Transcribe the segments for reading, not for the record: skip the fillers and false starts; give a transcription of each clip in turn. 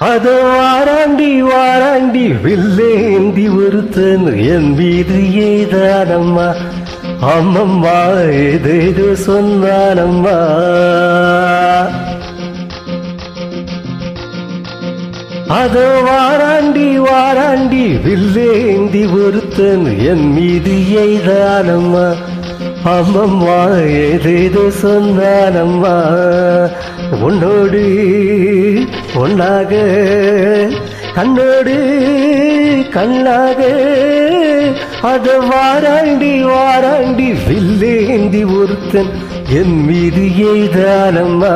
அதோ வாராண்டி வாராண்டி வில்லேந்தி ஒருத்தன் என் மீது ஏதானம்மா அம்மம்மா ஏதேதோ சொன்னானம்மா. அதோ வாராண்டி வாராண்டி வில்லேந்தி ஒருத்தன் என் மீது ஏதானம்மா அம்மம்மா ஏதேதோ சொன்னானம்மா. உன்னோடு ஒன்னாக கண்ணோடு கண்ணாக அது வாராண்டி வாராண்டி வில்லேந்தி ஒருத்தன் என் மீது எய்தானம்மா.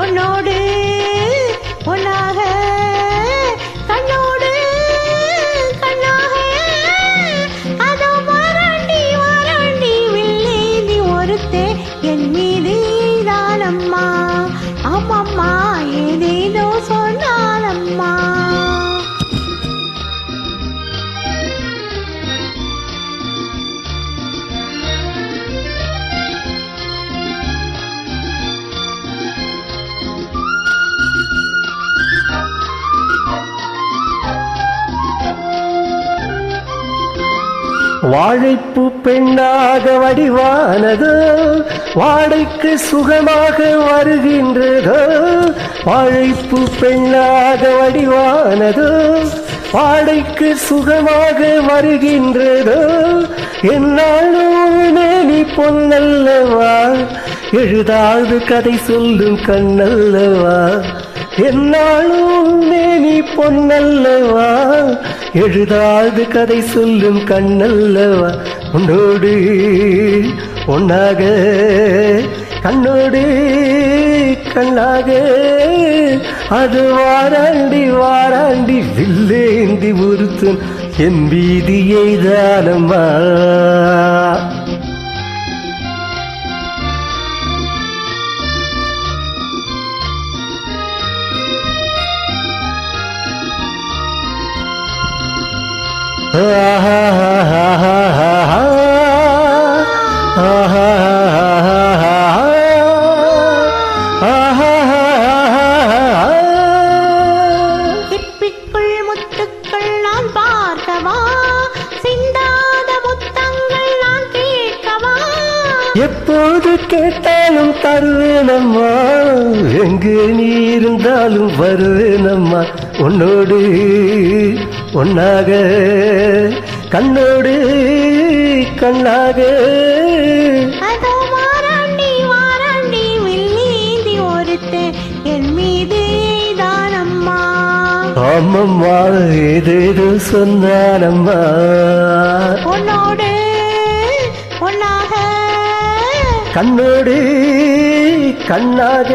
உன்னோடு ஒன்னாக கண்ணோடு கண்ணாக அதோ வாராண்டி வாராண்டி வில்லேந்தி ஒருத்தே என் மீது தானம்மா அம்மம்மா ஏதேதோ சொன்னானம்மா. வாழைப்பு பெண்ணாக வடிவானதோ வாடைக்கு சுகமாக வருகின்றதோ. வாழைப்பு பெண்ணாக வடிவானதோ வாடைக்கு சுகமாக வருகின்றதோ. என்னாலும் மேனி பொன்னல்லவா எழுதாது கதை சொல்லும் கண்ணல்லவா. என்னாலும் மேனி பொன்னல்லவா எழுதாது கதை சொல்லும் கண்ணல்லவா. உன்னோடு ஒன்னாக கண்ணோடு கண்ணாக அது வாராண்டி வாராண்டி வில்லேந்தி ஒருத்தன் என் மீது எய்தானம்மா. சிப்பிக்குள் முத்துக்கள் நான் பார்க்கவா சிந்தாத முத்தங்கள் நான் கேட்கவா. எப்போது கேட்டாலும் தருவேனம்மா எங்கு நீ இருந்தாலும் வருவேனம்மா. உன்னோடு ஒன்னாக கண்ணோடு கண்ணாக அதோ வாராண்டி வாராண்டி வில்லேந்தி ஒருத்தே என் மீது தானம்மா அம்மம்மா ஏதேதோ சொன்னானம்மா. உன்னோடு ஒன்னாக கண்ணோடு கண்ணாக